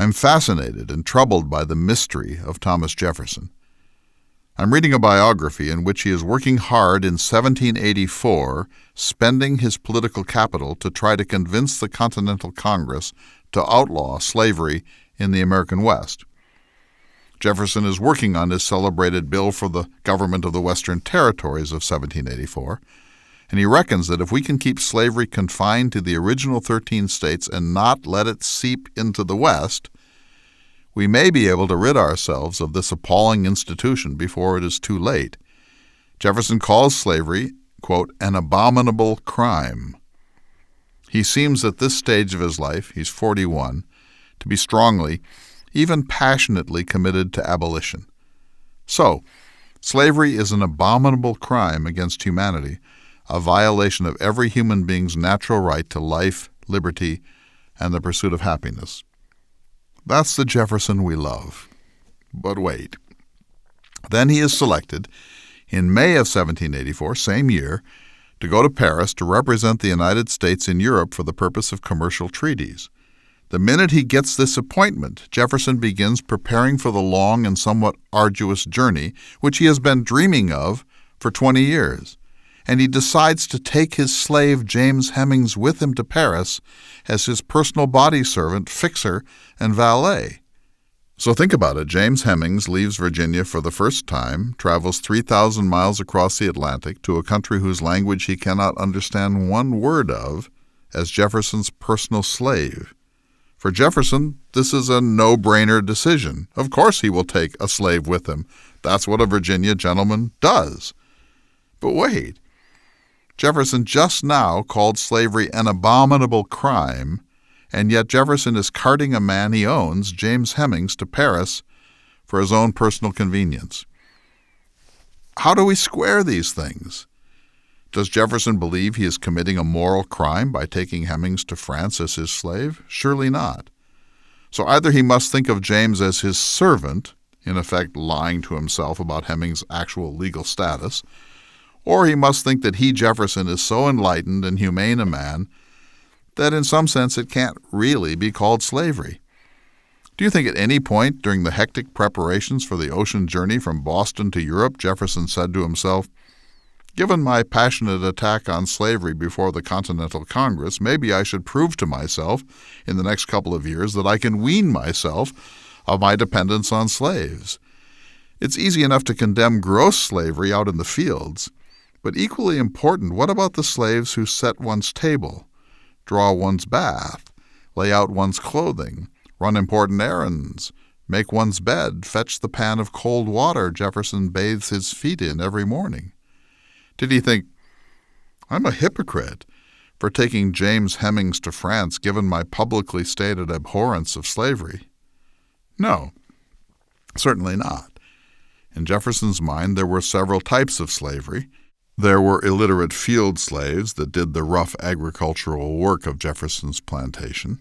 I'm fascinated and troubled by the mystery of Thomas Jefferson. I'm reading a biography in which he is working hard in 1784, spending his political capital to try to convince the Continental Congress to outlaw slavery in the American West. Jefferson is working on his celebrated Bill for the Government of the Western Territories of 1784, and he reckons that if we can keep slavery confined to the original 13 states and not let it seep into the West, we may be able to rid ourselves of this appalling institution before it is too late. Jefferson calls slavery, quote, an abominable crime. He seems at this stage of his life, he's 41, to be strongly, even passionately committed to abolition. So, slavery is an abominable crime against humanity, a violation of every human being's natural right to life, liberty, and the pursuit of happiness. That's the Jefferson we love. But wait. Then he is selected, in May of 1784, same year, to go to Paris to represent the United States in Europe for the purpose of commercial treaties. The minute he gets this appointment, Jefferson begins preparing for the long and somewhat arduous journey which he has been dreaming of for 20 years, and he decides to take his slave James Hemings with him to Paris as his personal body servant, fixer, and valet. So think about it. James Hemings leaves Virginia for the first time, travels 3,000 miles across the Atlantic to a country whose language he cannot understand one word of, as Jefferson's personal slave. For Jefferson, this is a no-brainer decision. Of course he will take a slave with him. That's what a Virginia gentleman does. But wait. Jefferson just now called slavery an abominable crime, and yet Jefferson is carting a man he owns, James Hemings, to Paris for his own personal convenience. How do we square these things? Does Jefferson believe he is committing a moral crime by taking Hemings to France as his slave? Surely not. So either he must think of James as his servant, in effect lying to himself about Hemings' actual legal status, or he must think that he, Jefferson, is so enlightened and humane a man that in some sense it can't really be called slavery. Do you think at any point during the hectic preparations for the ocean journey from Boston to Europe, Jefferson said to himself, "Given my passionate attack on slavery before the Continental Congress, maybe I should prove to myself in the next couple of years that I can wean myself of my dependence on slaves. It's easy enough to condemn gross slavery out in the fields, but equally important, what about the slaves who set one's table, draw one's bath, lay out one's clothing, run important errands, make one's bed, fetch the pan of cold water Jefferson bathes his feet in every morning?" Did he think, I'm a hypocrite for taking James Hemings to France given my publicly stated abhorrence of slavery? No, certainly not. In Jefferson's mind, there were several types of slavery. There were illiterate field slaves that did the rough agricultural work of Jefferson's plantation.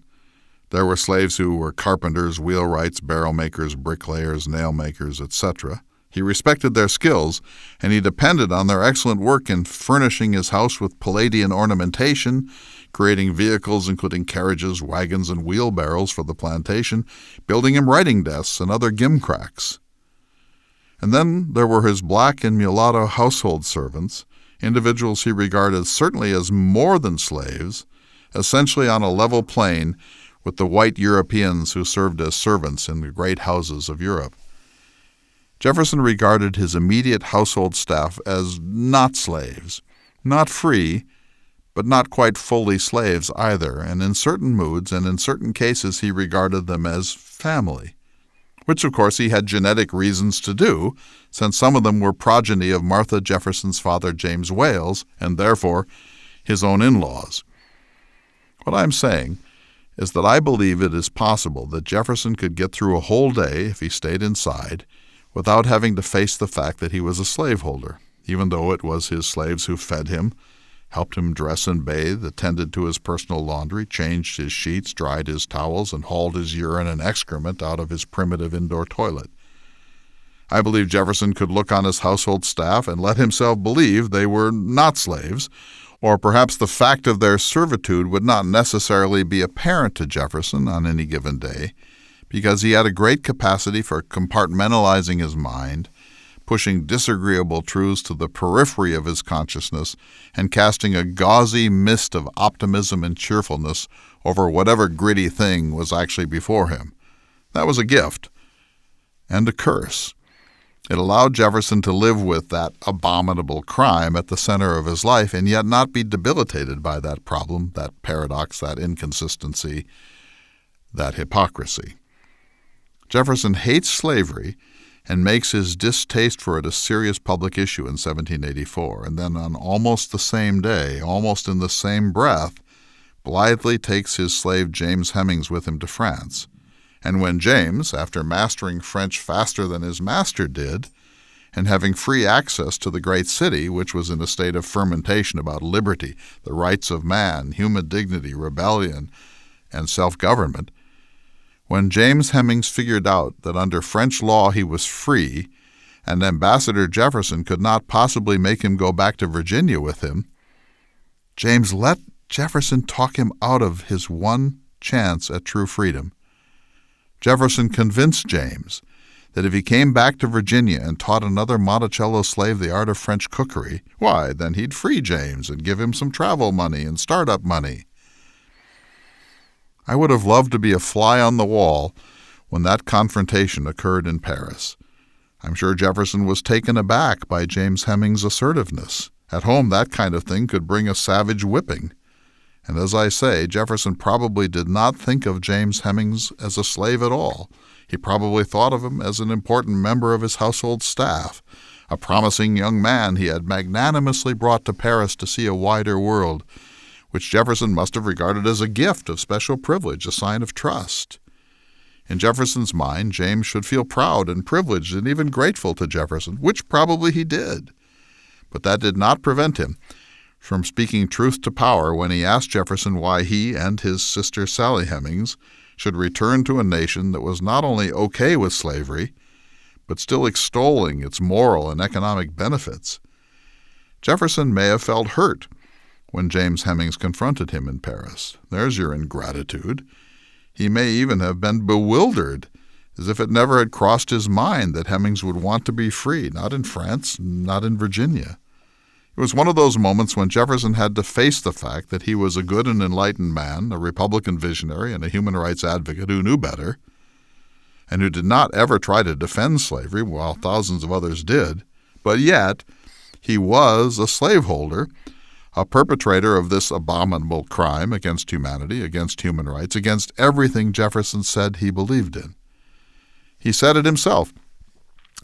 There were slaves who were carpenters, wheelwrights, barrel makers, bricklayers, nail makers, etc. He respected their skills, and he depended on their excellent work in furnishing his house with Palladian ornamentation, creating vehicles including carriages, wagons, and wheelbarrows for the plantation, building him writing desks and other gimcracks. And then there were his black and mulatto household servants, individuals he regarded certainly as more than slaves, essentially on a level plane with the white Europeans who served as servants in the great houses of Europe. Jefferson regarded his immediate household staff as not slaves, not free, but not quite fully slaves either, and in certain moods and in certain cases he regarded them as family, which of course he had genetic reasons to do, since some of them were progeny of Martha Jefferson's father James Wales, and therefore his own in-laws. What I'm saying is that I believe it is possible that Jefferson could get through a whole day, if he stayed inside, without having to face the fact that he was a slaveholder, even though it was his slaves who fed him, helped him dress and bathe, attended to his personal laundry, changed his sheets, dried his towels, and hauled his urine and excrement out of his primitive indoor toilet. I believe Jefferson could look on his household staff and let himself believe they were not slaves, or perhaps the fact of their servitude would not necessarily be apparent to Jefferson on any given day, because he had a great capacity for compartmentalizing his mind, pushing disagreeable truths to the periphery of his consciousness, and casting a gauzy mist of optimism and cheerfulness over whatever gritty thing was actually before him. That was a gift and a curse. It allowed Jefferson to live with that abominable crime at the center of his life and yet not be debilitated by that problem, that paradox, that inconsistency, that hypocrisy. Jefferson hates slavery and makes his distaste for it a serious public issue in 1784, and then on almost the same day, almost in the same breath, blithely takes his slave James Hemings with him to France. And when James, after mastering French faster than his master did, and having free access to the great city, which was in a state of fermentation about liberty, the rights of man, human dignity, rebellion, and self-government, when James Hemings figured out that under French law he was free, and Ambassador Jefferson could not possibly make him go back to Virginia with him, James let Jefferson talk him out of his one chance at true freedom. Jefferson convinced James that if he came back to Virginia and taught another Monticello slave the art of French cookery, why, then he'd free James and give him some travel money and startup money. I would have loved to be a fly on the wall when that confrontation occurred in Paris. I'm sure Jefferson was taken aback by James Hemings' assertiveness. At home, that kind of thing could bring a savage whipping. And as I say, Jefferson probably did not think of James Hemings as a slave at all. He probably thought of him as an important member of his household staff, a promising young man he had magnanimously brought to Paris to see a wider world, which Jefferson must have regarded as a gift of special privilege, a sign of trust. In Jefferson's mind, James should feel proud and privileged and even grateful to Jefferson, which probably he did. But that did not prevent him from speaking truth to power when he asked Jefferson why he and his sister Sally Hemings should return to a nation that was not only okay with slavery, but still extolling its moral and economic benefits. Jefferson may have felt hurt when James Hemings confronted him in Paris. There's your ingratitude. He may even have been bewildered, as if it never had crossed his mind that Hemings would want to be free, not in France, not in Virginia. It was one of those moments when Jefferson had to face the fact that he was a good and enlightened man, a Republican visionary, and a human rights advocate who knew better, and who did not ever try to defend slavery while thousands of others did. But yet, he was a slaveholder, a perpetrator of this abominable crime against humanity, against human rights, against everything Jefferson said he believed in. He said it himself.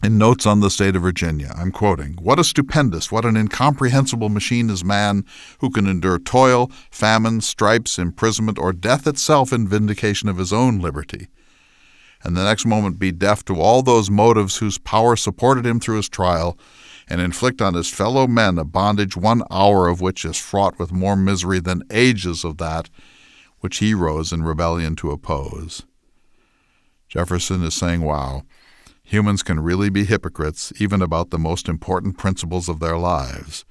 In Notes on the State of Virginia, I'm quoting, "What a stupendous, what an incomprehensible machine is man who can endure toil, famine, stripes, imprisonment, or death itself in vindication of his own liberty, and the next moment be deaf to all those motives whose power supported him through his trial, and inflict on his fellow men a bondage 1 hour of which is fraught with more misery than ages of that which he rose in rebellion to oppose." Jefferson is saying, wow, humans can really be hypocrites even about the most important principles of their lives.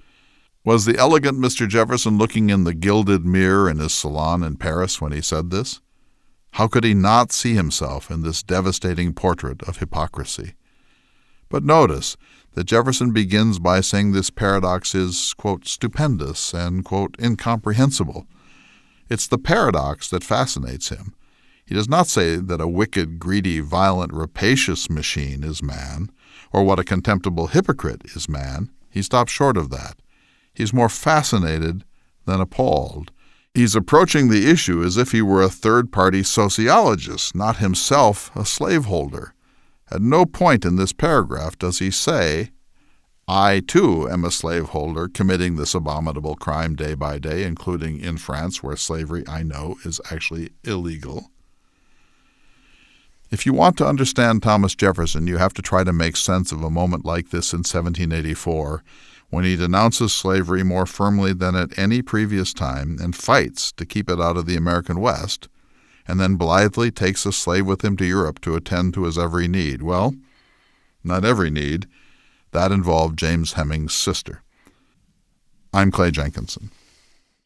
Was the elegant Mr. Jefferson looking in the gilded mirror in his salon in Paris when he said this? How could he not see himself in this devastating portrait of hypocrisy? But notice that Jefferson begins by saying this paradox is, quote, stupendous and, quote, incomprehensible. It's the paradox that fascinates him. He does not say that a wicked, greedy, violent, rapacious machine is man, or what a contemptible hypocrite is man. He stops short of that. He's more fascinated than appalled. He's approaching the issue as if he were a third-party sociologist, not himself a slaveholder. At no point in this paragraph does he say, I, too, am a slaveholder committing this abominable crime day by day, including in France, where slavery, I know, is actually illegal. If you want to understand Thomas Jefferson, you have to try to make sense of a moment like this in 1784, when he denounces slavery more firmly than at any previous time and fights to keep it out of the American West, and then blithely takes a slave with him to Europe to attend to his every need. Well, not every need. That involved James Hemings' sister. I'm Clay Jenkinson.